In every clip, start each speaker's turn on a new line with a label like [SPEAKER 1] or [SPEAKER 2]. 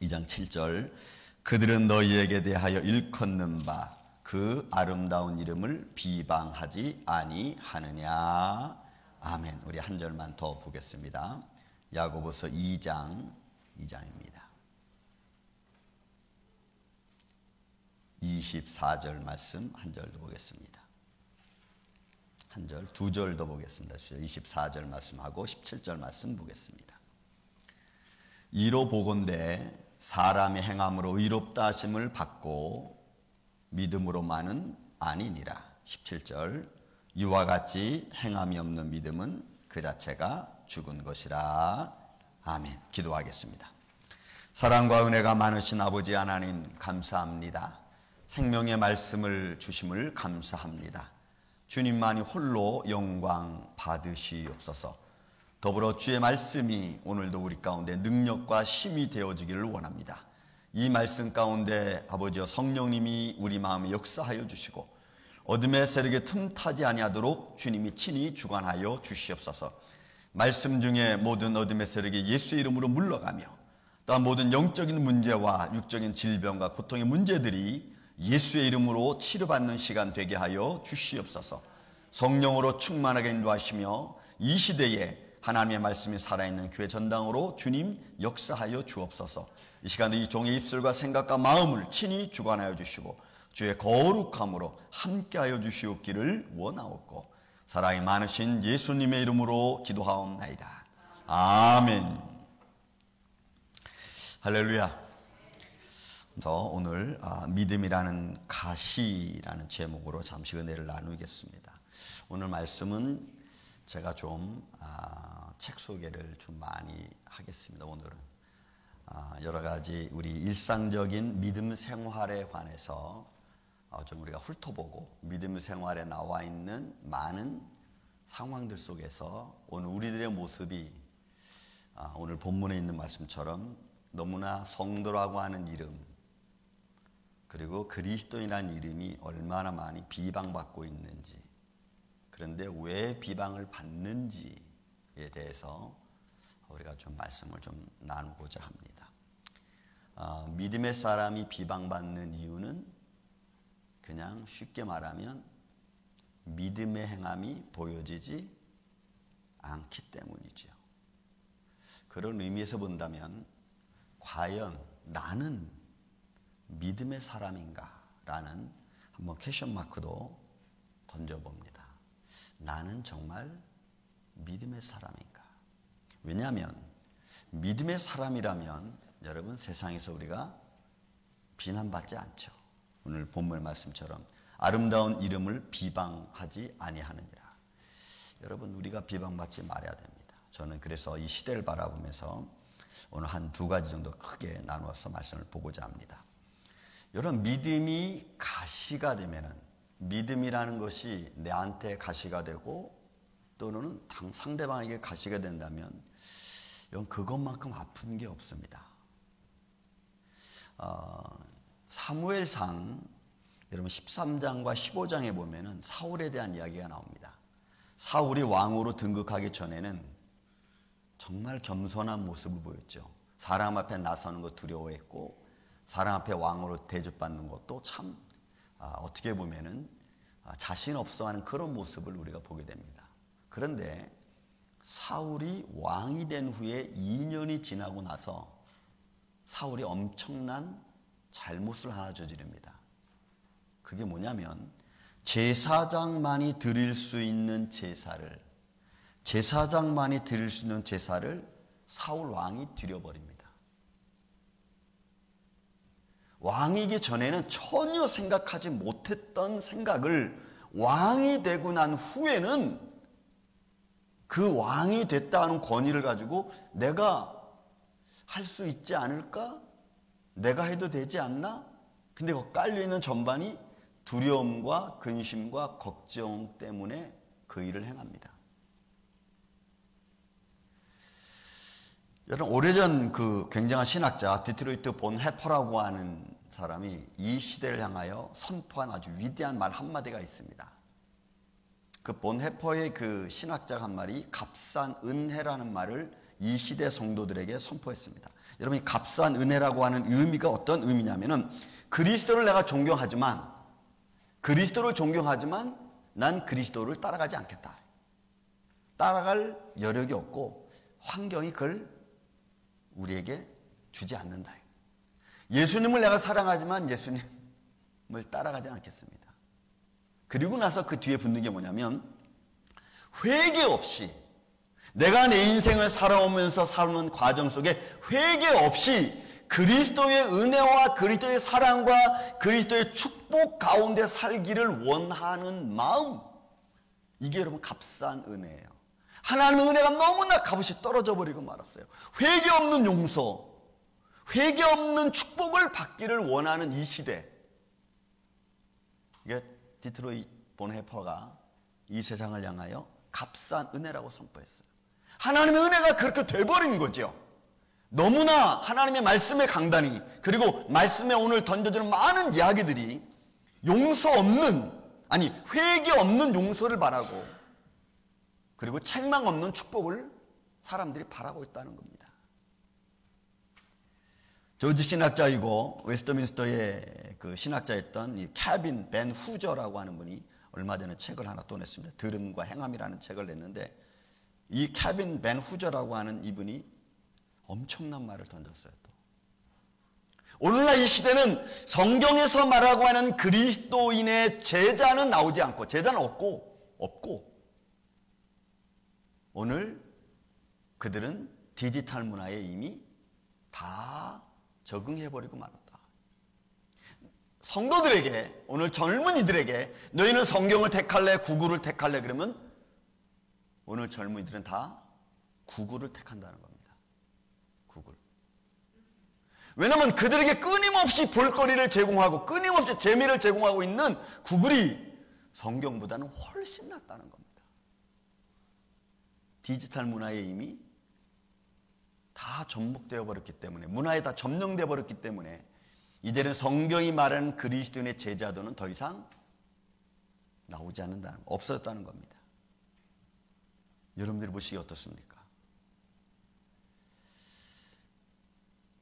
[SPEAKER 1] 2장 7절 그들은 너희에게 대하여 일컫는 바 그 아름다운 이름을 비방하지 아니하느냐. 아멘. 우리 한 절만 더 보겠습니다. 야고보서 2장입니다. 24절 말씀 한 절 더 보겠습니다. 한 절, 두 절 더 보겠습니다. 24절 말씀하고 17절 말씀 보겠습니다. 이로 보건대 사람의 행함으로 의롭다 하심을 받고 믿음으로만은 아니니라. 17절 이와 같이 행함이 없는 믿음은 그 자체가 죽은 것이라. 아멘. 기도하겠습니다. 사랑과 은혜가 많으신 아버지 하나님 감사합니다. 생명의 말씀을 주심을 감사합니다. 주님만이 홀로 영광 받으시옵소서. 더불어 주의 말씀이 오늘도 우리 가운데 능력과 힘이 되어지기를 원합니다. 이 말씀 가운데 아버지여 성령님이 우리 마음에 역사하여 주시고 어둠의 세력에 틈타지 아니하도록 주님이 친히 주관하여 주시옵소서. 말씀 중에 모든 어둠의 세력이 예수의 이름으로 물러가며 또한 모든 영적인 문제와 육적인 질병과 고통의 문제들이 예수의 이름으로 치료받는 시간 되게 하여 주시옵소서. 성령으로 충만하게 인도하시며 이 시대에 하나님의 말씀이 살아있는 교회 전당으로 주님 역사하여 주옵소서. 이 시간에 이 종의 입술과 생각과 마음을 친히 주관하여 주시고 주의 거룩함으로 함께하여 주시옵기를 원하옵고 사랑이 많으신 예수님의 이름으로 기도하옵나이다. 아멘. 할렐루야. 그래서 오늘 믿음이라는 가시라는 제목으로 잠시 은혜를 나누겠습니다. 오늘 말씀은 제가 좀 책 소개를 좀 많이 하겠습니다. 오늘은 여러 가지 우리 일상적인 믿음 생활에 관해서 좀 우리가 훑어보고 믿음 생활에 나와 있는 많은 상황들 속에서 오늘 우리들의 모습이 오늘 본문에 있는 말씀처럼 너무나 성도라고 하는 이름 그리고 그리스도인이라는 이름이 얼마나 많이 비방받고 있는지, 그런데 왜 비방을 받는지에 대해서 우리가 좀 말씀을 좀 나누고자 합니다. 믿음의 사람이 비방받는 이유는 그냥 쉽게 말하면 믿음의 행함이 보여지지 않기 때문이죠. 그런 의미에서 본다면 과연 나는 믿음의 사람인가? 라는 한번 퀘션 마크도 던져봅니다. 나는 정말 믿음의 사람인가? 왜냐하면 믿음의 사람이라면 여러분 세상에서 우리가 비난받지 않죠. 오늘 본문 말씀처럼 아름다운 이름을 비방하지 아니하느니라. 여러분 우리가 비방받지 말아야 됩니다. 저는 그래서 이 시대를 바라보면서 오늘 한 두 가지 정도 크게 나누어서 말씀을 보고자 합니다. 여러분 믿음이 가시가 되면은 믿음이라는 것이 내한테 가시가 되고 또는 상대방에게 가시가 된다면 그것만큼 아픈 게 없습니다. 사무엘상 여러분 13장과 15장에 보면은 사울에 대한 이야기가 나옵니다. 사울이 왕으로 등극하기 전에는 정말 겸손한 모습을 보였죠. 사람 앞에 나서는 거 두려워했고 사람 앞에 왕으로 대접받는 것도 참 어떻게 보면은 자신 없어하는 그런 모습을 우리가 보게 됩니다. 그런데 사울이 왕이 된 후에 2년이 지나고 나서 사울이 엄청난 잘못을 하나 저지릅니다. 그게 뭐냐면 제사장만이 드릴 수 있는 제사를 사울 왕이 드려버립니다. 왕이기 전에는 전혀 생각하지 못했던 생각을 왕이 되고 난 후에는 그 왕이 됐다는 권위를 가지고 내가 할 수 있지 않을까? 내가 해도 되지 않나? 근데 그 깔려있는 전반이 두려움과 근심과 걱정 때문에 그 일을 행합니다. 여러분 오래전 그 굉장한 신학자 디트로이트 본 해퍼라고 하는 사람이 이 시대를 향하여 선포한 아주 위대한 말 한마디가 있습니다. 그 본 해퍼의 그 신학자가 한 말이 값싼 은혜라는 말을 이 시대 성도들에게 선포했습니다. 여러분, 이 값싼 은혜라고 하는 의미가 어떤 의미냐면은 그리스도를 내가 존경하지만 난 그리스도를 따라가지 않겠다. 따라갈 여력이 없고 환경이 그걸 우리에게 주지 않는다. 예수님을 내가 사랑하지만 예수님을 따라가지 않겠습니다. 그리고 나서 그 뒤에 붙는 게 뭐냐면 회개 없이 내가 내 인생을 살아오면서 사는 과정 속에 회개 없이 그리스도의 은혜와 그리스도의 사랑과 그리스도의 축복 가운데 살기를 원하는 마음, 이게 여러분 값싼 은혜예요. 하나님의 은혜가 너무나 값없이 떨어져 버리고 말았어요. 회개 없는 용서, 회개 없는 축복을 받기를 원하는 이 시대. 이게 디트로이트 본헤퍼가 이 세상을 향하여 값싼 은혜라고 선포했어요. 하나님의 은혜가 그렇게 돼버린 거죠. 너무나 하나님의 말씀의 강단이, 그리고 말씀에 오늘 던져주는 많은 이야기들이 용서 없는, 아니 회개 없는 용서를 바라고, 그리고 책망 없는 축복을 사람들이 바라고 있다는 겁니다. 조지 신학자이고 웨스트민스터의 그 신학자였던 이 케빈 벤 후저라고 하는 분이 얼마 전에 책을 하나 또 냈습니다. 들음과 행함이라는 책을 냈는데, 이 케빈 벤 후저라고 하는 이분이 엄청난 말을 던졌어요. 또 오늘날 이 시대는 성경에서 말하고 하는 그리스도인의 제자는 나오지 않고, 제자는 없고 오늘 그들은 디지털 문화에 이미 다 적응해버리고 말았다. 성도들에게, 오늘 젊은이들에게 너희는 성경을 택할래 구구를 택할래 그러면 오늘 젊은이들은 다 구구를 택한다는 겁니다. 구글. 왜냐하면 그들에게 끊임없이 볼거리를 제공하고 끊임없이 재미를 제공하고 있는 구글이 성경보다는 훨씬 낫다는 겁니다. 디지털 문화에 이미 다 접목되어 버렸기 때문에, 문화에 다 점령되어 버렸기 때문에 이제는 성경이 말하는 그리스도인의 제자도는 더 이상 나오지 않는다는, 없어졌다는 겁니다. 여러분들이 보시기에 어떻습니까?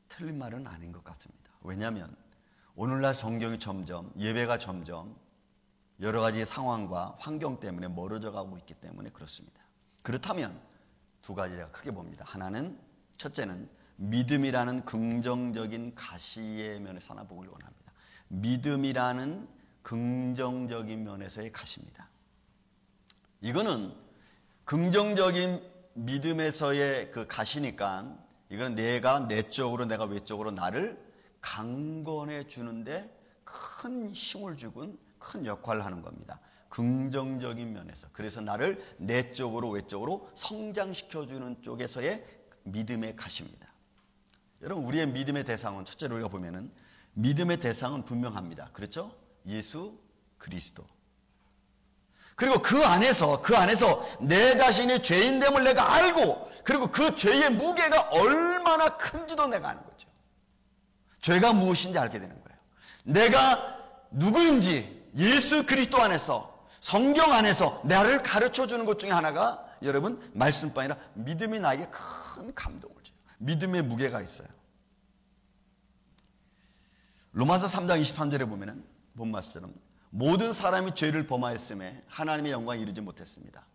[SPEAKER 1] 틀린 말은 아닌 것 같습니다. 왜냐하면 오늘날 성경이 점점, 예배가 점점 여러 가지 상황과 환경 때문에 멀어져 가고 있기 때문에 그렇습니다. 그렇다면 두 가지 제가 크게 봅니다. 하나는, 첫째는 믿음이라는 긍정적인 가시의 면에서 하나 보길 원합니다. 믿음이라는 긍정적인 면에서의 가시입니다. 이거는 긍정적인 믿음에서의 그 가시니까 이건 내가 내적으로, 내가 외적으로 나를 강건해 주는데 큰 힘을 주고 큰 역할을 하는 겁니다. 긍정적인 면에서. 그래서 나를 내적으로 외적으로 성장시켜주는 쪽에서의 믿음의 가시입니다. 여러분, 우리의 믿음의 대상은, 첫째로 우리가 보면은 믿음의 대상은 분명합니다. 그렇죠? 예수 그리스도. 그리고 그 안에서 내 자신이 죄인됨을 내가 알고, 그리고 그 죄의 무게가 얼마나 큰지도 내가 아는 거죠. 죄가 무엇인지 알게 되는 거예요. 내가 누구인지 예수 그리스도 안에서, 성경 안에서 나를 가르쳐 주는 것 중에 하나가 여러분 말씀뿐 아니라 믿음이 나에게 큰 감동을 줘요. 믿음의 무게가 있어요. 로마서 3장 23절에 보면은 본 말씀처럼 모든 사람이 죄를 범하였음에 하나님의 영광에 이르지 못했습니다.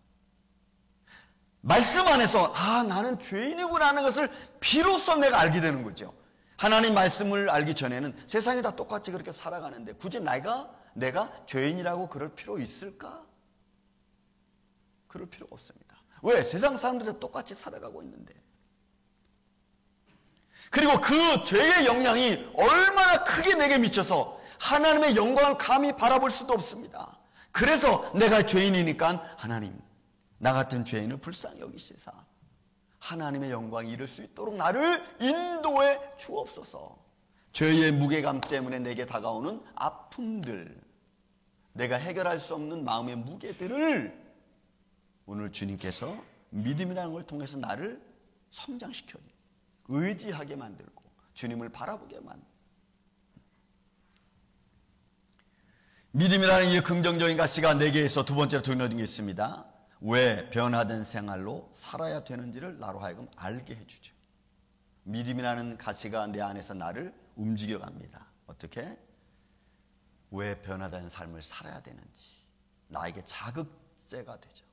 [SPEAKER 1] 말씀 안에서 나는 죄인이구나 하는 것을 비로소 내가 알게 되는 거죠. 하나님 말씀을 알기 전에는 세상이 다 똑같이 그렇게 살아가는데 굳이 내가 죄인이라고 그럴 필요 있을까? 그럴 필요가 없습니다. 왜? 세상 사람들이 똑같이 살아가고 있는데. 그리고 그 죄의 영향이 얼마나 크게 내게 미쳐서 하나님의 영광을 감히 바라볼 수도 없습니다. 그래서 내가 죄인이니까 하나님, 나 같은 죄인을 불쌍히 여기시사 하나님의 영광이 이룰 수 있도록 나를 인도해 주옵소서. 죄의 무게감 때문에 내게 다가오는 아픔들, 내가 해결할 수 없는 마음의 무게들을 오늘 주님께서 믿음이라는 걸 통해서 나를 성장시켜 의지하게 만들고 주님을 바라보게 만들고, 믿음이라는 이 긍정적인 가치가 내게서 두 번째로 드러진 게 있습니다. 왜 변화된 생활로 살아야 되는지를 나로 하여금 알게 해주죠. 믿음이라는 가시가 내 안에서 나를 움직여갑니다. 어떻게? 왜 변화된 삶을 살아야 되는지 나에게 자극제가 되죠.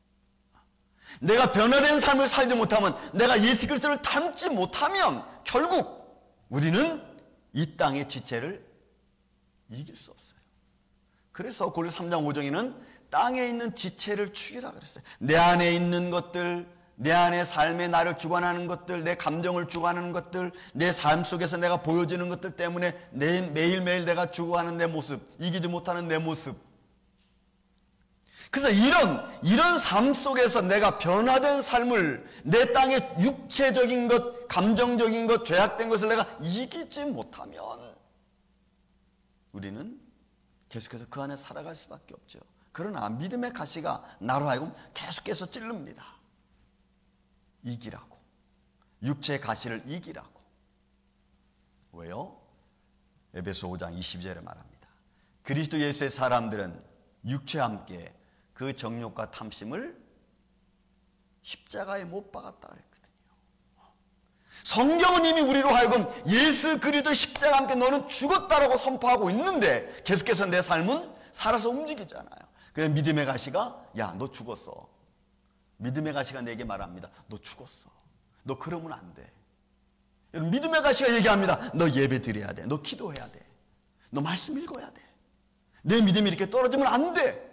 [SPEAKER 1] 내가 변화된 삶을 살지 못하면, 내가 예수 그리스도를 닮지 못하면 결국 우리는 이 땅의 지체를 이길 수 없어요. 그래서 골로새 3장 5절에는 땅에 있는 지체를 죽이라 그랬어요. 내 안에 있는 것들, 내 안에 삶에 나를 주관하는 것들, 내 감정을 주관하는 것들, 내 삶 속에서 내가 보여지는 것들 때문에 매일매일 내가 죽어가는 내 모습, 이기지 못하는 내 모습. 그래서 이런 삶 속에서 내가 변화된 삶을, 내 땅의 육체적인 것, 감정적인 것, 죄악된 것을 내가 이기지 못하면 우리는 계속해서 그 안에 살아갈 수밖에 없죠. 그러나 믿음의 가시가 나로 하여금 계속해서 찌릅니다. 이기라고. 육체의 가시를 이기라고. 왜요? 에베소 5장 22절에 말합니다. 그리스도 예수의 사람들은 육체와 함께 그 정욕과 탐심을 십자가에 못 박았다 그랬거든요. 성경은 이미 우리로 하여금 예수 그리스도 십자가와 함께 너는 죽었다라고 선포하고 있는데 계속해서 내 삶은 살아서 움직이잖아요. 그래서 믿음의 가시가, 야, 너 죽었어. 믿음의 가시가 내게 말합니다. 너 죽었어. 너 그러면 안 돼. 여러분, 믿음의 가시가 얘기합니다. 너 예배 드려야 돼. 너 기도해야 돼. 너 말씀 읽어야 돼. 내 믿음이 이렇게 떨어지면 안 돼.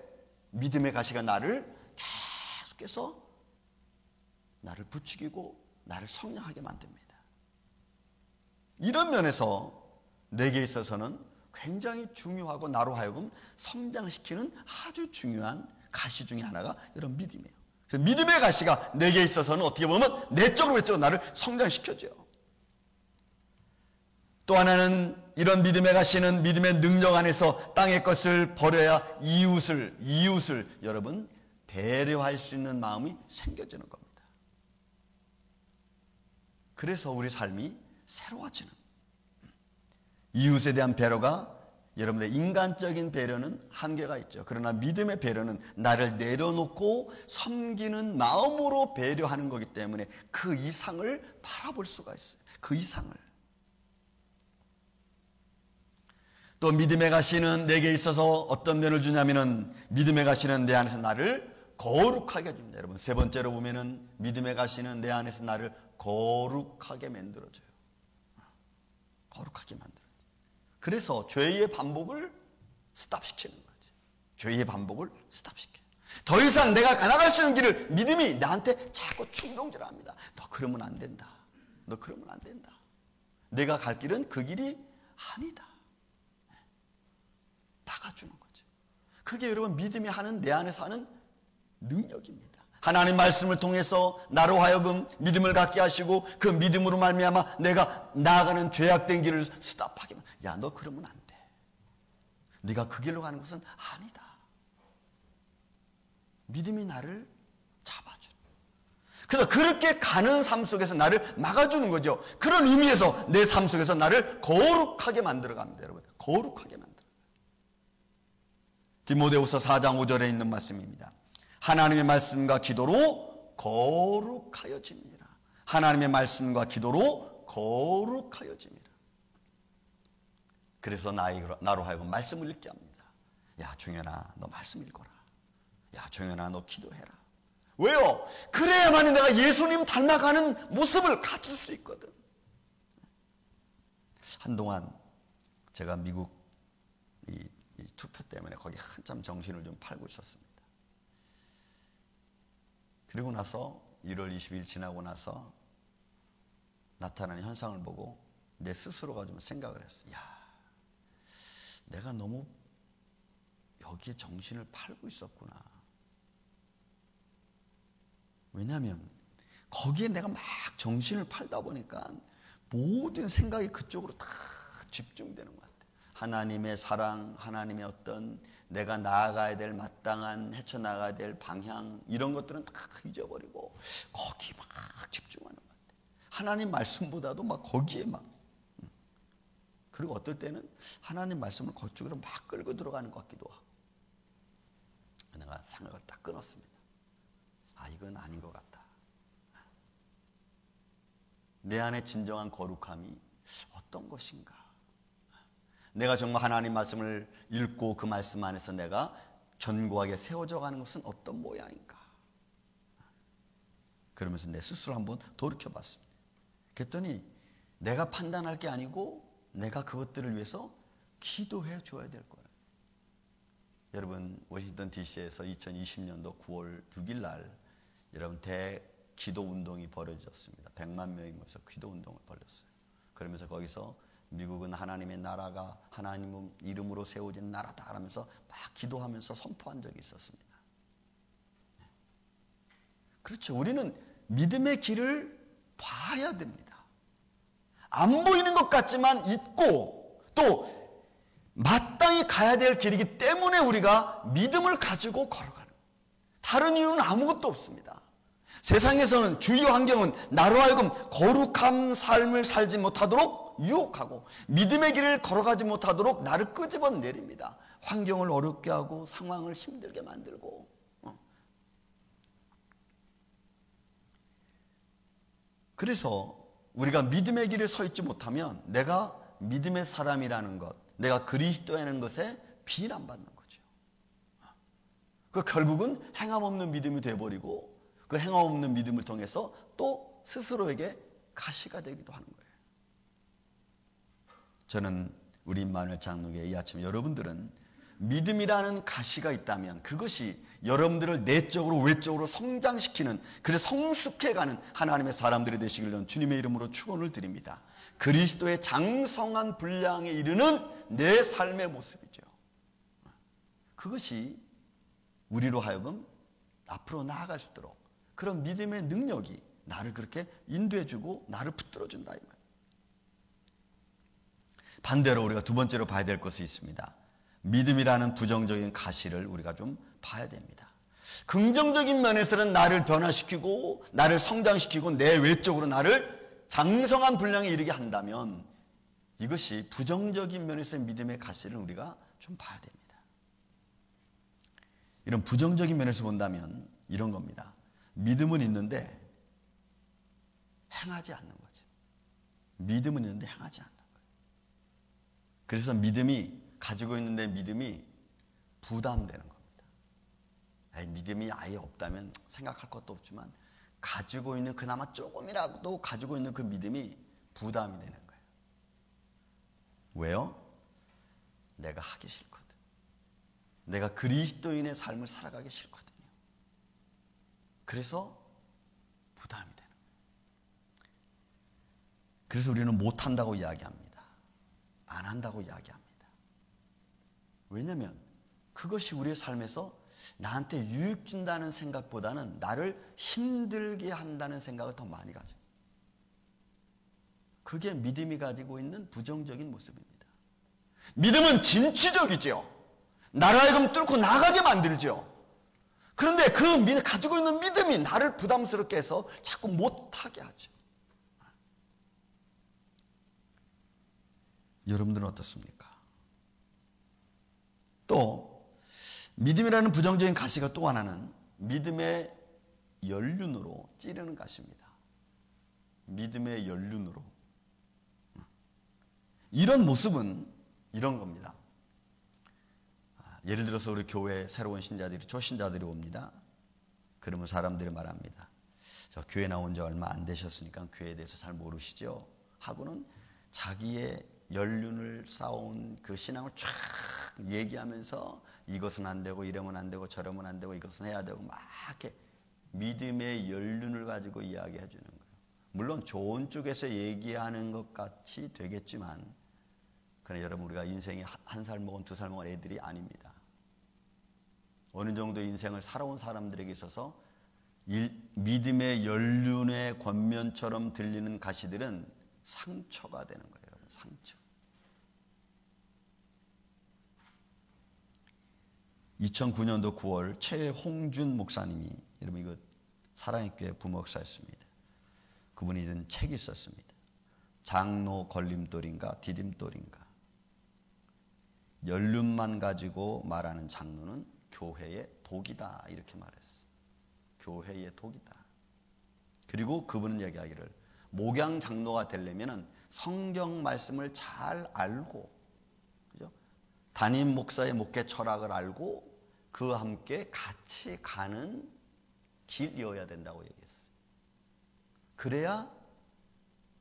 [SPEAKER 1] 믿음의 가시가 나를 계속해서 나를 부추기고 나를 성장하게 만듭니다. 이런 면에서 내게 있어서는 굉장히 중요하고 나로 하여금 성장시키는 아주 중요한 가시 중에 하나가 이런 믿음이에요. 그래서 믿음의 가시가 내게 있어서는 어떻게 보면 내적으로 외적으로 나를 성장시켜줘요. 또 하나는 이런 믿음의 가시는 믿음의 능력 안에서 땅의 것을 버려야 이웃을 여러분 배려할 수 있는 마음이 생겨지는 겁니다. 그래서 우리 삶이 새로워지는, 이웃에 대한 배려가, 여러분의 인간적인 배려는 한계가 있죠. 그러나 믿음의 배려는 나를 내려놓고 섬기는 마음으로 배려하는 거기 때문에 그 이상을 바라볼 수가 있어요. 그 이상을. 또 믿음의 가시는 내게 있어서 어떤 면을 주냐면은, 믿음의 가시는 내 안에서 나를 거룩하게 해줍니다. 여러분, 세 번째로 보면은 믿음의 가시는 내 안에서 나를 거룩하게 만들어줘요. 거룩하게 만들어줘요. 그래서 죄의 반복을 스탑시키는 거지. 죄의 반복을 스탑시켜요. 더 이상 내가 나아갈 수 있는 길을 믿음이 나한테 자꾸 충동질합니다. 너 그러면 안 된다. 너 그러면 안 된다. 내가 갈 길은 그 길이 아니다. 박아주는 거죠. 그게 여러분 믿음이 하는, 내 안에서 하는 능력입니다. 하나님 말씀을 통해서 나로 하여금 믿음을 갖게 하시고 그 믿음으로 말미암아 내가 나아가는 죄악된 길을 스탑하게. 야, 너 그러면 안 돼. 네가 그 길로 가는 것은 아니다. 믿음이 나를 잡아주는. 그래서 그렇게 가는 삶 속에서 나를 막아주는 거죠. 그런 의미에서 내 삶 속에서 나를 거룩하게 만들어갑니다. 여러분, 거룩하게 만들어요. 디모데후서 4장 5절에 있는 말씀입니다. 하나님의 말씀과 기도로 거룩하여집니다. 하나님의 말씀과 기도로 거룩하여집니다. 그래서 나로 하여금 말씀을 읽게 합니다. 야, 종현아, 너 말씀 읽어라. 야, 종현아, 너 기도해라. 왜요? 그래야만 내가 예수님 닮아가는 모습을 가질 수 있거든. 한동안 제가 미국 이 투표 때문에 거기 한참 정신을 좀 팔고 있었습니다. 그리고 나서 1월 20일 지나고 나서 나타나는 현상을 보고 내 스스로가 좀 생각을 했어요. 야, 내가 너무 여기에 정신을 팔고 있었구나. 왜냐하면 거기에 내가 막 정신을 팔다 보니까 모든 생각이 그쪽으로 다 집중되는 것 같아요. 하나님의 사랑, 하나님의 어떤 내가 나아가야 될 마땅한 헤쳐나가야 될 방향, 이런 것들은 다 잊어버리고 거기 막 집중하는 것 같아요. 하나님 말씀보다도 막 거기에 막. 그리고 어떨 때는 하나님 말씀을 그쪽으로 막 끌고 들어가는 것 같기도 하고. 내가 생각을 딱 끊었습니다. 아, 이건 아닌 것 같다. 내 안에 진정한 거룩함이 어떤 것인가? 내가 정말 하나님 말씀을 읽고 그 말씀 안에서 내가 견고하게 세워져 가는 것은 어떤 모양인가? 그러면서 내 스스로 한번 돌이켜 봤습니다. 그랬더니 내가 판단할 게 아니고 내가 그것들을 위해서 기도해 줘야 될 거예요. 여러분, 워싱턴 DC에서 2020년도 9월 6일 날 여러분 대기도 운동이 벌어졌습니다. 100만 명이 모여서 기도 운동을 벌였어요. 그러면서 거기서 미국은 하나님의 나라가 하나님 이름으로 세워진 나라다 하면서 막 기도하면서 선포한 적이 있었습니다. 그렇죠. 우리는 믿음의 길을 봐야 됩니다. 안 보이는 것 같지만 있고 또 마땅히 가야 될 길이기 때문에 우리가 믿음을 가지고 걸어가는, 다른 이유는 아무것도 없습니다. 세상에서는 주요 환경은 나로 하여금 거룩한 삶을 살지 못하도록 유혹하고 믿음의 길을 걸어가지 못하도록 나를 끄집어 내립니다. 환경을 어렵게 하고 상황을 힘들게 만들고. 그래서 우리가 믿음의 길에 서 있지 못하면 내가 믿음의 사람이라는 것, 내가 그리스도라는 것에 비난받는 거죠. 그 결국은 행함 없는 믿음이 되어버리고 그 행함 없는 믿음을 통해서 또 스스로에게 가시가 되기도 하는 거예요. 저는 우리 임마누엘 장로교회 이 아침 여러분들은 믿음이라는 가시가 있다면 그것이 여러분들을 내적으로 외적으로 성장시키는, 그래서 성숙해가는 하나님의 사람들이 되시길 전 주님의 이름으로 축원을 드립니다. 그리스도의 장성한 분량에 이르는 내 삶의 모습이죠. 그것이 우리로 하여금 앞으로 나아갈 수 있도록 그런 믿음의 능력이 나를 그렇게 인도해주고 나를 붙들어준다 이 말. 반대로 우리가 두 번째로 봐야 될 것이 있습니다. 믿음이라는 부정적인 가시를 우리가 좀 봐야 됩니다. 긍정적인 면에서는 나를 변화시키고 나를 성장시키고 내 외적으로 나를 장성한 분량에 이르게 한다면 이것이 부정적인 면에서의 믿음의 가시를 우리가 좀 봐야 됩니다. 이런 부정적인 면에서 본다면 이런 겁니다. 믿음은 있는데 행하지 않는 거죠. 믿음은 있는데 행하지 않는 거예요. 그래서 믿음이 가지고 있는 내 믿음이 부담되는 겁니다. 믿음이 아예 없다면 생각할 것도 없지만 가지고 있는 그나마 조금이라도 가지고 있는 그 믿음이 부담이 되는 거예요. 왜요? 내가 하기 싫거든. 내가 그리스도인의 삶을 살아가기 싫거든요. 그래서 부담이 되는 거예요. 그래서 우리는 못한다고 이야기합니다. 안 한다고 이야기합니다. 왜냐하면 그것이 우리의 삶에서 나한테 유익 준다는 생각보다는 나를 힘들게 한다는 생각을 더 많이 가져. 그게 믿음이 가지고 있는 부정적인 모습입니다. 믿음은 진취적이죠. 나를 하여금 뚫고 나가게 만들죠. 그런데 그 가지고 있는 믿음이 나를 부담스럽게 해서 자꾸 못하게 하죠. 여러분들은 어떻습니까? 또 믿음이라는 부정적인 가시가 또 하나는 믿음의 연륜으로 찌르는 가시입니다. 믿음의 연륜으로. 이런 모습은 이런 겁니다. 예를 들어서 우리 교회에 새로운 신자들이, 초신자들이 옵니다. 그러면 사람들이 말합니다. 저 교회 나온 지 얼마 안 되셨으니까 교회에 대해서 잘 모르시죠? 하고는 자기의 연륜을 쌓아온 그 신앙을 쫙 얘기하면서 이것은 안 되고 이러면 안 되고 저러면 안 되고 이것은 해야 되고 막 이렇게 믿음의 연륜을 가지고 이야기해 주는 거예요. 물론 좋은 쪽에서 얘기하는 것 같이 되겠지만 그러나 여러분 우리가 인생이 한 살 먹은 두 살 먹은 애들이 아닙니다. 어느 정도 인생을 살아온 사람들에게 있어서 믿음의 연륜의 권면처럼 들리는 가시들은 상처가 되는 거예요. 여러분 상처. 2009년도 9월 최홍준 목사님이, 여러분 이거 사랑의 교회 부목사였습니다. 그분이 든 책이 있었습니다. 장로 걸림돌인가 디딤돌인가. 연륜만 가지고 말하는 장로는 교회의 독이다 이렇게 말했어요. 교회의 독이다. 그리고 그분은 얘기하기를 목양 장로가 되려면은 성경 말씀을 잘 알고, 그죠? 담임 목사의 목회 철학을 알고 그와 함께 같이 가는 길이어야 된다고 얘기했어요. 그래야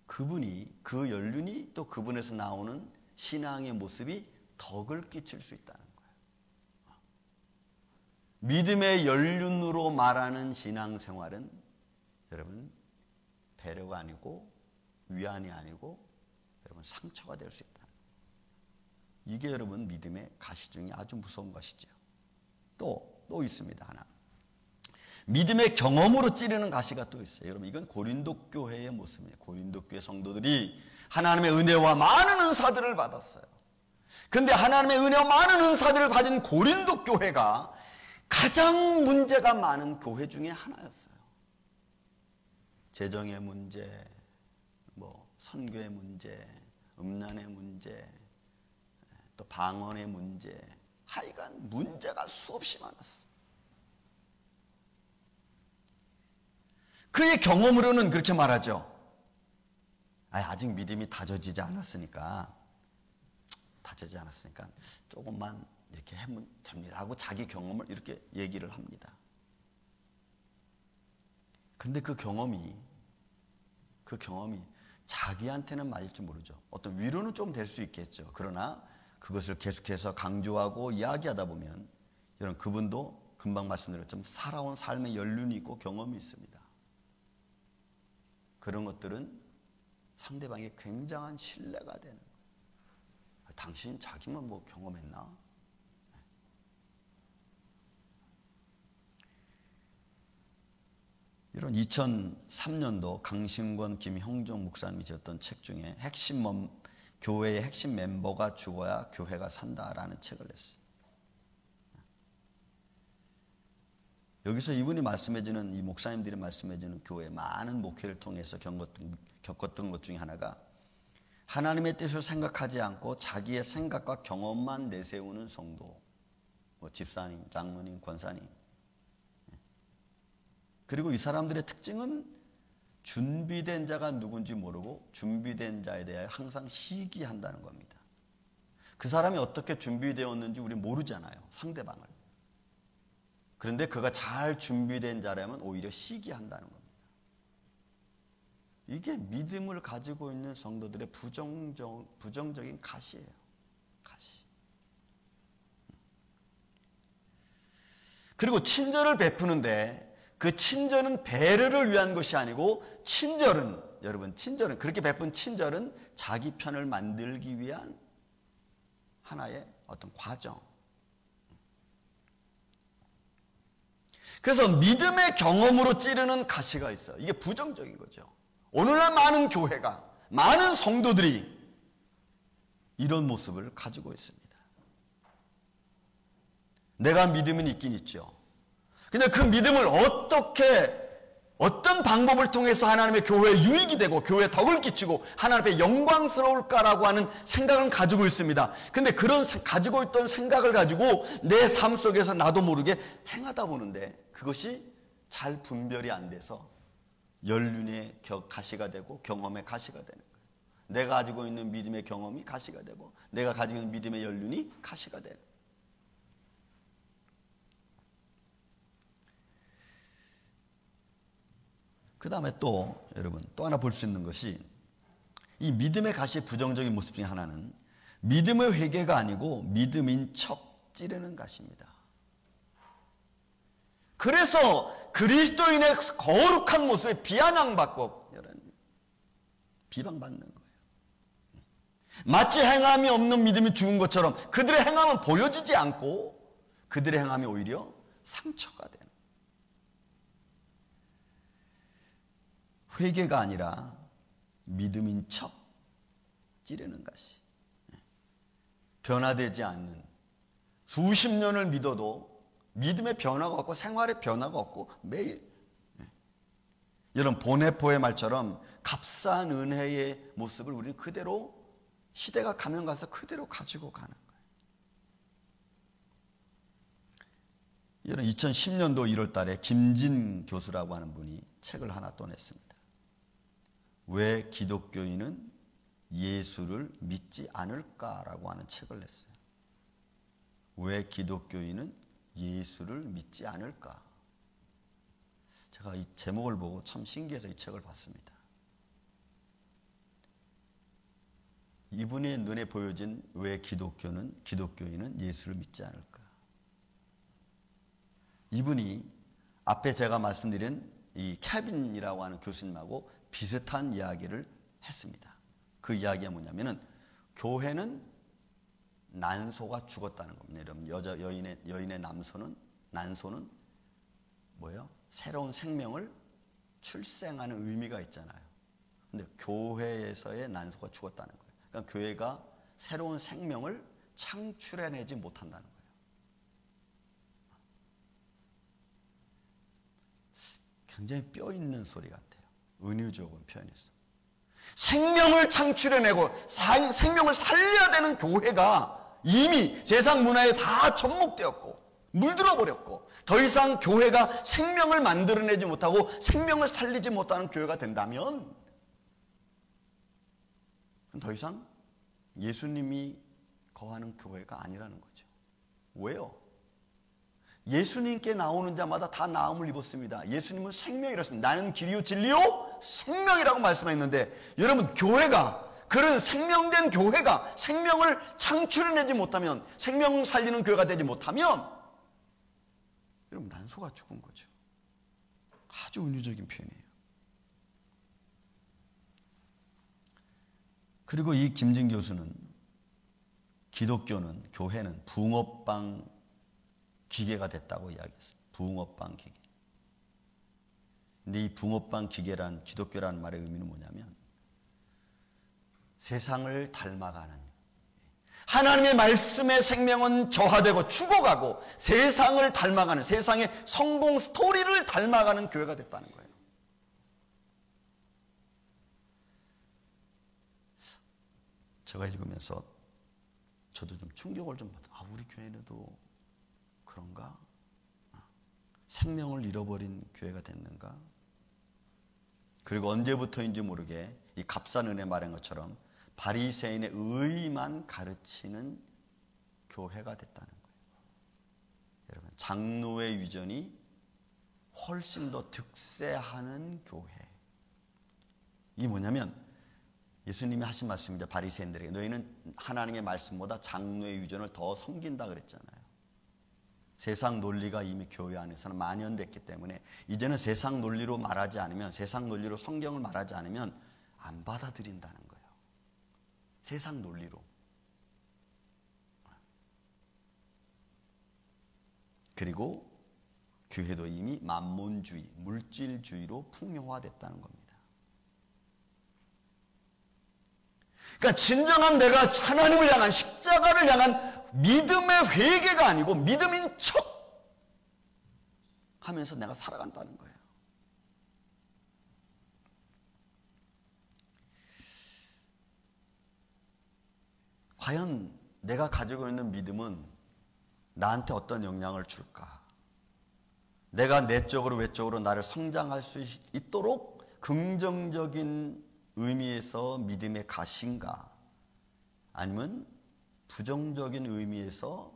[SPEAKER 1] 그분이, 그 연륜이 또 그분에서 나오는 신앙의 모습이 덕을 끼칠 수 있다는 거예요. 믿음의 연륜으로 말하는 신앙생활은 여러분 배려가 아니고 위안이 아니고 여러분 상처가 될 수 있다. 이게 여러분 믿음의 가시 중에 아주 무서운 것이죠. 또 있습니다. 하나. 믿음의 경험으로 찌르는 가시가 또 있어요. 여러분 이건 고린도 교회의 모습이에요. 고린도 교회 성도들이 하나님의 은혜와 많은 은사들을 받았어요. 근데 하나님의 은혜와 많은 은사들을 가진 고린도 교회가 가장 문제가 많은 교회 중에 하나였어요. 재정의 문제, 선교의 문제, 음란의 문제, 또 방언의 문제, 하여간 문제가 수없이 많았어요. 그의 경험으로는 그렇게 말하죠. 아직 믿음이 다져지지 않았으니까 조금만 이렇게 하면 됩니다 하고 자기 경험을 이렇게 얘기를 합니다. 근데 그 경험이 자기한테는 맞을지 모르죠. 어떤 위로는 좀 될 수 있겠죠. 그러나 그것을 계속해서 강조하고 이야기하다 보면 여러분 그분도 금방 말씀드렸지만 살아온 삶의 연륜이 있고 경험이 있습니다. 그런 것들은 상대방에 굉장한 신뢰가 되는 거예요. 당신 자기만 경험했나? 이런 2003년도 강신권 김형종 목사님이 지었던 책 중에 교회의 핵심 멤버가 죽어야 교회가 산다라는 책을 냈어요. 여기서 이분이 말씀해주는, 이 목사님들이 말씀해주는 교회 많은 목회를 통해서 겪었던 것 중에 하나가 하나님의 뜻을 생각하지 않고 자기의 생각과 경험만 내세우는 성도, 집사님, 장로님, 권사님. 그리고 이 사람들의 특징은 준비된 자가 누군지 모르고 준비된 자에 대해 항상 시기한다는 겁니다. 그 사람이 어떻게 준비되었는지 우리 모르잖아요, 상대방을. 그런데 그가 잘 준비된 자라면 오히려 시기한다는 겁니다. 이게 믿음을 가지고 있는 성도들의 부정적인 가시예요. 가시. 그리고 친절을 베푸는데 그 친절은 배려를 위한 것이 아니고 여러분 친절은 그렇게 베푼 친절은 자기 편을 만들기 위한 하나의 어떤 과정. 그래서 믿음의 경험으로 찌르는 가시가 있어요. 이게 부정적인 거죠. 오늘날 많은 교회가, 많은 성도들이 이런 모습을 가지고 있습니다. 내가 믿음은 있긴 있죠. 근데 그 믿음을 어떤 방법을 통해서 하나님의 교회에 유익이 되고 교회에 덕을 끼치고 하나님 앞에 영광스러울까라고 하는 생각을 가지고 있습니다. 근데 그런 가지고 있던 생각을 가지고 내 삶 속에서 나도 모르게 행하다 보는데 그것이 잘 분별이 안 돼서 연륜의 가시가 되고 경험의 가시가 되는 거예요. 내가 가지고 있는 믿음의 경험이 가시가 되고 내가 가지고 있는 믿음의 연륜이 가시가 되는 거예요. 그 다음에 여러분 또 하나 볼 수 있는 것이 이 믿음의 가시의 부정적인 모습 중에 하나는 믿음의 회개가 아니고 믿음인 척 찌르는 가시입니다. 그래서 그리스도인의 거룩한 모습에 비아냥받고 비방받는 거예요. 마치 행함이 없는 믿음이 죽은 것처럼 그들의 행함은 보여지지 않고 그들의 행함이 오히려 상처가 되는, 회개가 아니라 믿음인 척 찌르는 것이, 변화되지 않는, 수십 년을 믿어도 믿음의 변화가 없고 생활의 변화가 없고 매일 이런 보네포의 말처럼 값싼 은혜의 모습을 우리는 그대로 시대가 가면 가서 그대로 가지고 가는 거예요. 이런 2010년도 1월 달에 김진 교수라고 하는 분이 책을 하나 또 냈습니다. 왜 기독교인은 예수를 믿지 않을까라고 하는 책을 냈어요. 왜 기독교인은 예수를 믿지 않을까? 제가 이 제목을 보고 참 신기해서 이 책을 봤습니다. 이분의 눈에 보여진 왜 기독교인은 예수를 믿지 않을까? 이분이 앞에 제가 말씀드린 이 케빈이라고 하는 교수님하고 비슷한 이야기를 했습니다. 그 이야기가 뭐냐면은 교회는 난소가 죽었다는 겁니다. 여러분, 여인의 난소는 뭐예요? 새로운 생명을 출생하는 의미가 있잖아요. 근데 교회에서의 난소가 죽었다는 거예요. 그러니까 교회가 새로운 생명을 창출해내지 못한다는 거예요. 굉장히 뼈 있는 소리 같아요. 은유적인 표현에서. 생명을 창출해내고 생명을 살려야 되는 교회가 이미 세상 문화에 다 접목되었고 물들어 버렸고 더 이상 교회가 생명을 만들어내지 못하고 생명을 살리지 못하는 교회가 된다면 더 이상 예수님이 거하는 교회가 아니라는 거죠. 왜요? 예수님께 나오는 자마다 다 나음을 입었습니다. 예수님은 생명이었습니다. 나는 길이요 진리요 생명이라고 말씀했는데 여러분 교회가 그런 생명된 교회가 생명을 창출해내지 못하면 생명 살리는 교회가 되지 못하면 여러분 난소가 죽은 거죠. 아주 은유적인 표현이에요. 그리고 이 김진 교수는 기독교는 교회는 붕어빵 기계가 됐다고 이야기했습니다. 붕어빵 기계. 근데 이 붕어빵 기계란 기독교라는 말의 의미는 뭐냐면 세상을 닮아가는 하나님의 말씀의 생명은 저하되고 죽어가고 세상을 닮아가는 세상의 성공 스토리를 닮아가는 교회가 됐다는 거예요. 제가 읽으면서 저도 좀 충격을 좀 받아요. 우리 교회는도 그런가? 생명을 잃어버린 교회가 됐는가? 그리고 언제부터인지 모르게 이 값싼 은혜 말한 것처럼 바리새인의 의만 가르치는 교회가 됐다는 거예요. 여러분, 장로의 위전이 훨씬 더 득세하는 교회. 이게 뭐냐면 예수님이 하신 말씀입니다. 바리새인들에게 너희는 하나님의 말씀보다 장로의 위전을 더 섬긴다 그랬잖아요. 세상 논리가 이미 교회 안에서는 만연됐기 때문에 이제는 세상 논리로 말하지 않으면 세상 논리로 성경을 말하지 않으면 안 받아들인다는 거예요. 세상 논리로. 그리고 교회도 이미 만몬주의, 물질주의로 풍요화됐다는 겁니다. 그러니까 진정한 내가 하나님을 향한 십자가를 향한 믿음의 회개가 아니고 믿음인 척 하면서 내가 살아간다는 거예요. 과연 내가 가지고 있는 믿음은 나한테 어떤 영향을 줄까? 내가 내적으로 외적으로 나를 성장할 수 있도록 긍정적인 의미에서 믿음의 가신가? 아니면 부정적인 의미에서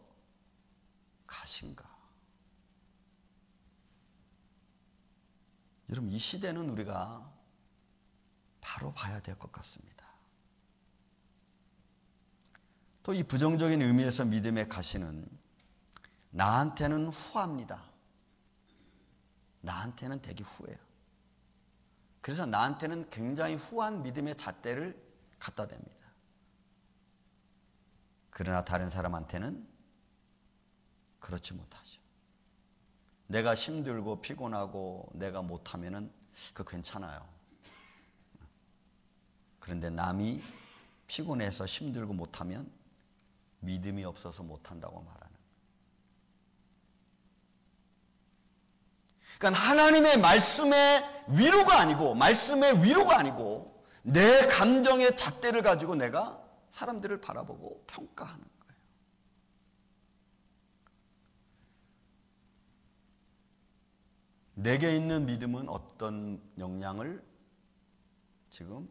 [SPEAKER 1] 가신가? 여러분, 이 시대는 우리가 바로 봐야 될 것 같습니다. 또 이 부정적인 의미에서 믿음의 가시는 나한테는 후합니다. 나한테는 되게 후해요. 그래서 나한테는 굉장히 후한 믿음의 잣대를 갖다 댑니다. 그러나 다른 사람한테는 그렇지 못하죠. 내가 힘들고 피곤하고 내가 못하면은 그거 괜찮아요. 그런데 남이 피곤해서 힘들고 못하면 믿음이 없어서 못한다고 말하는 거예요. 그러니까 하나님의 말씀의 위로가 아니고 내 감정의 잣대를 가지고 내가 사람들을 바라보고 평가하는 거예요. 내게 있는 믿음은 어떤 영향을 지금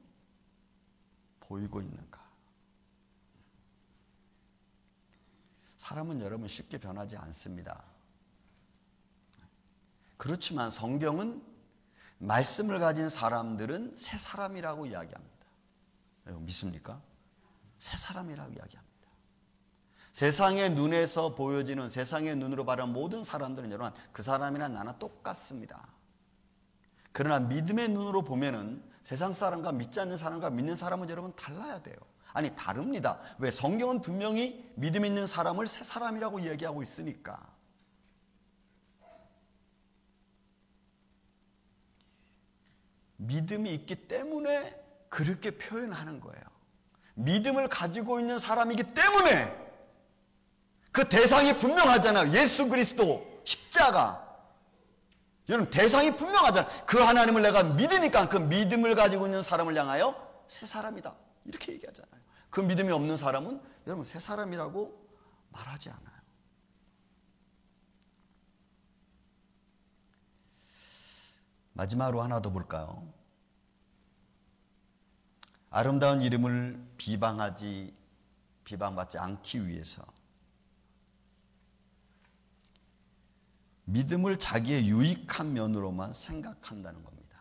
[SPEAKER 1] 보이고 있는가? 사람은 여러분 쉽게 변하지 않습니다. 그렇지만 성경은 말씀을 가진 사람들은 새 사람이라고 이야기합니다. 여러분 믿습니까? 새 사람이라고 이야기합니다. 세상의 눈에서 보여지는, 세상의 눈으로 바라는 모든 사람들은 여러분 그 사람이나 나나 똑같습니다. 그러나 믿음의 눈으로 보면은 세상 사람과 믿지 않는 사람과 믿는 사람은 여러분 달라야 돼요. 아니 다릅니다. 왜? 성경은 분명히 믿음 있는 사람을 새 사람이라고 이야기하고 있으니까. 믿음이 있기 때문에 그렇게 표현하는 거예요. 믿음을 가지고 있는 사람이기 때문에 그 대상이 분명하잖아요. 예수 그리스도 십자가. 여러분 대상이 분명하잖아요. 그 하나님을 내가 믿으니까 그 믿음을 가지고 있는 사람을 향하여 새 사람이다 이렇게 얘기하잖아요. 그 믿음이 없는 사람은 여러분 새 사람이라고 말하지 않아요. 마지막으로 하나 더 볼까요? 아름다운 이름을 비방받지 않기 위해서 믿음을 자기의 유익한 면으로만 생각한다는 겁니다.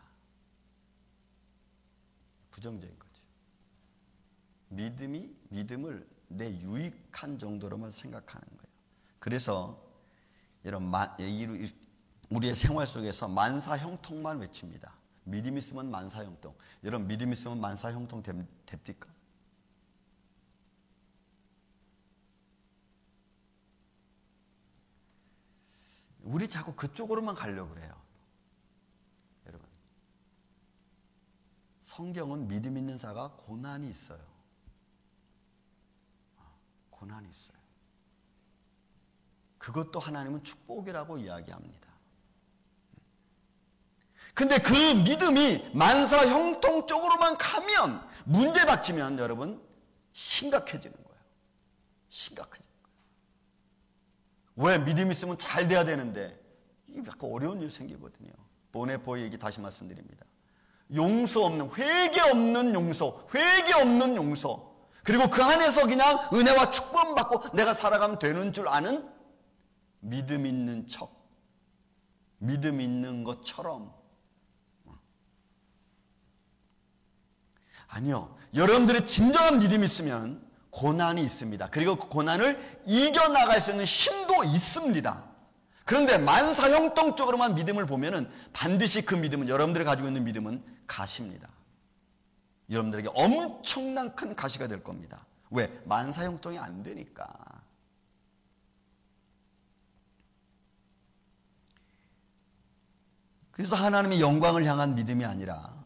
[SPEAKER 1] 부정적인 거죠. 믿음을 내 유익한 정도로만 생각하는 거예요. 그래서 이런 우리의 생활 속에서 만사형통만 외칩니다. 믿음 있으면 만사형통. 여러분 믿음 있으면 만사형통 됩니까? 우리 자꾸 그쪽으로만 가려고 그래요. 여러분 성경은 믿음 있는 자가 고난이 있어요. 고난이 있어요. 그것도 하나님은 축복이라고 이야기합니다. 근데 그 믿음이 만사형통 쪽으로만 가면 문제 닥치면 여러분 심각해지는 거예요. 심각해지는 거예요. 왜? 믿음 있으면 잘 돼야 되는데 이게 약간 어려운 일 생기거든요. 보네포의 얘기 다시 말씀드립니다. 용서 없는, 회개 없는 용서, 회개 없는 용서, 그리고 그 안에서 그냥 은혜와 축복을 받고 내가 살아가면 되는 줄 아는 믿음 있는 척, 믿음 있는 것처럼. 아니요. 여러분들의 진정한 믿음이 있으면 고난이 있습니다. 그리고 그 고난을 이겨나갈 수 있는 힘도 있습니다. 그런데 만사형통적으로만 믿음을 보면은 반드시 그 믿음은, 여러분들이 가지고 있는 믿음은 가시입니다. 여러분들에게 엄청난 큰 가시가 될 겁니다. 왜? 만사형통이 안 되니까. 그래서 하나님의 영광을 향한 믿음이 아니라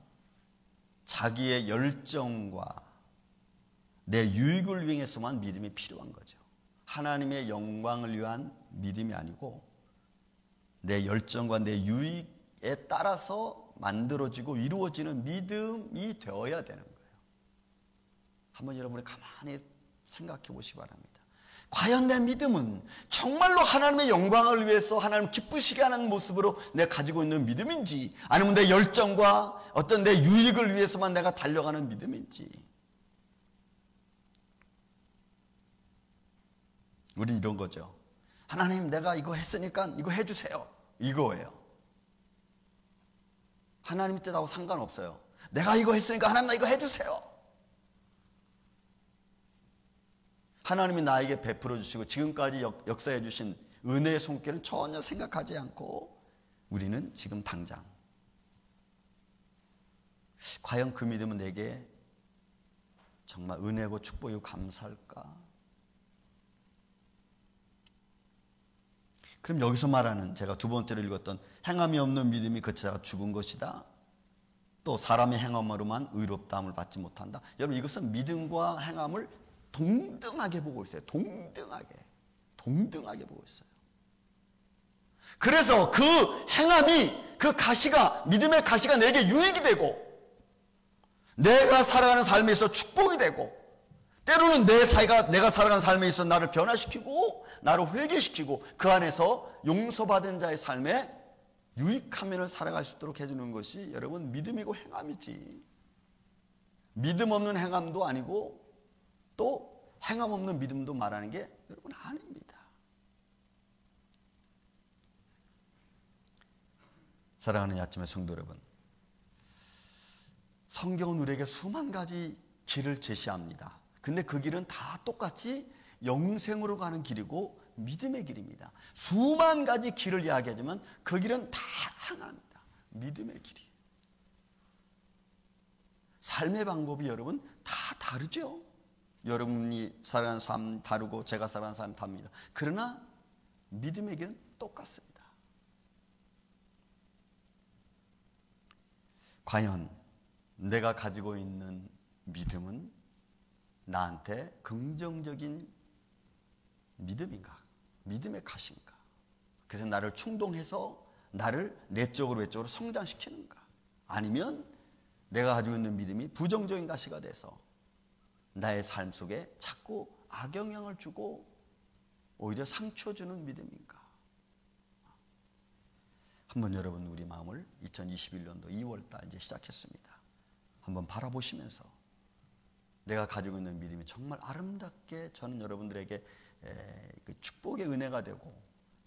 [SPEAKER 1] 자기의 열정과 내 유익을 위해서만 믿음이 필요한 거죠. 하나님의 영광을 위한 믿음이 아니고 내 열정과 내 유익에 따라서 만들어지고 이루어지는 믿음이 되어야 되는 거예요. 한번 여러분이 가만히 생각해 보시기 바랍니다. 과연 내 믿음은 정말로 하나님의 영광을 위해서 하나님 기쁘시게 하는 모습으로 내가 가지고 있는 믿음인지, 아니면 내 열정과 어떤 내 유익을 위해서만 내가 달려가는 믿음인지. 우린 이런 거죠. 하나님 내가 이거 했으니까 이거 해주세요, 이거예요. 하나님 뜻하고 상관없어요. 내가 이거 했으니까 하나님 나 이거 해주세요. 하나님이 나에게 베풀어 주시고 지금까지 역사해 주신 은혜의 손길은 전혀 생각하지 않고 우리는 지금 당장, 과연 그 믿음은 내게 정말 은혜고 축복이고 감사할까? 그럼 여기서 말하는, 제가 두 번째로 읽었던 행함이 없는 믿음이 그 자가 죽은 것이다, 또 사람의 행함으로만 의롭다함을 받지 못한다. 여러분 이것은 믿음과 행함을 동등하게 보고 있어요. 동등하게 보고 있어요. 그래서 그 행함이, 그 가시가, 믿음의 가시가 내게 유익이 되고 내가 살아가는 삶에 있어 축복이 되고, 때로는 내가 살아가는 삶에 있어 나를 변화시키고 나를 회개시키고 그 안에서 용서받은 자의 삶에 유익한 면을 살아갈 수 있도록 해주는 것이 여러분 믿음이고 행함이지. 믿음 없는 행함도 아니고 또 행함 없는 믿음도 말하는 게 여러분 아닙니다. 사랑하는 이 아침의 성도 여러분, 성경은 우리에게 수만 가지 길을 제시합니다. 근데 그 길은 다 똑같이 영생으로 가는 길이고 믿음의 길입니다. 수만 가지 길을 이야기하지만 그 길은 다 하나입니다. 믿음의 길이. 삶의 방법이 여러분 다 다르죠. 여러분이 살아가는 삶 다르고 제가 살아가는 삶 다릅니다. 그러나 믿음의 길은 똑같습니다. 과연 내가 가지고 있는 믿음은 나한테 긍정적인 믿음인가? 믿음의 가시인가? 그래서 나를 충동해서 나를 내적으로 외적으로 성장시키는가? 아니면 내가 가지고 있는 믿음이 부정적인 가시가 돼서 나의 삶 속에 자꾸 악영향을 주고 오히려 상처 주는 믿음인가? 한번 여러분 우리 마음을 2021년도 2월달 이제 시작했습니다. 한번 바라보시면서 내가 가지고 있는 믿음이 정말 아름답게 저는 여러분들에게 축복의 은혜가 되고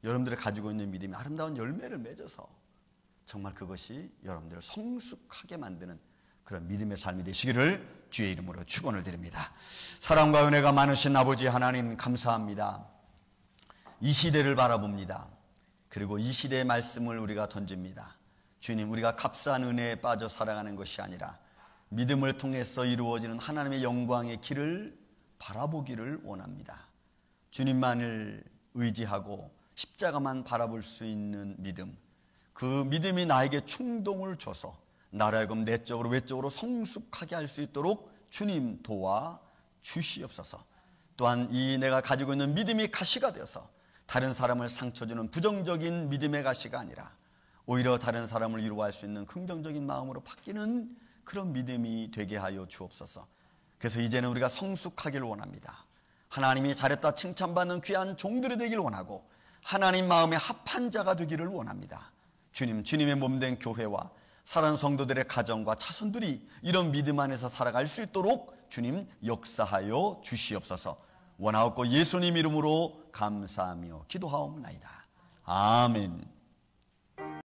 [SPEAKER 1] 여러분들이 가지고 있는 믿음이 아름다운 열매를 맺어서 정말 그것이 여러분들을 성숙하게 만드는 그런 믿음의 삶이 되시기를 주의 이름으로 축원을 드립니다. 사랑과 은혜가 많으신 아버지 하나님 감사합니다. 이 시대를 바라봅니다. 그리고 이 시대의 말씀을 우리가 던집니다. 주님, 우리가 값싼 은혜에 빠져 살아가는 것이 아니라 믿음을 통해서 이루어지는 하나님의 영광의 길을 바라보기를 원합니다. 주님만을 의지하고 십자가만 바라볼 수 있는 믿음, 그 믿음이 나에게 충동을 줘서 나를 하여금 내적으로 외적으로 성숙하게 할 수 있도록 주님 도와 주시옵소서. 또한 이 내가 가지고 있는 믿음이 가시가 되어서 다른 사람을 상처 주는 부정적인 믿음의 가시가 아니라 오히려 다른 사람을 위로할 수 있는 긍정적인 마음으로 바뀌는 그런 믿음이 되게 하여 주옵소서. 그래서 이제는 우리가 성숙하기를 원합니다. 하나님이 잘했다 칭찬받는 귀한 종들이 되기를 원하고 하나님 마음에 합한 자가 되기를 원합니다. 주님, 주님의 몸된 교회와 사랑하는 성도들의 가정과 자손들이 이런 믿음 안에서 살아갈 수 있도록 주님 역사하여 주시옵소서. 원하옵고 예수님 이름으로 감사하며 기도하옵나이다. 아멘.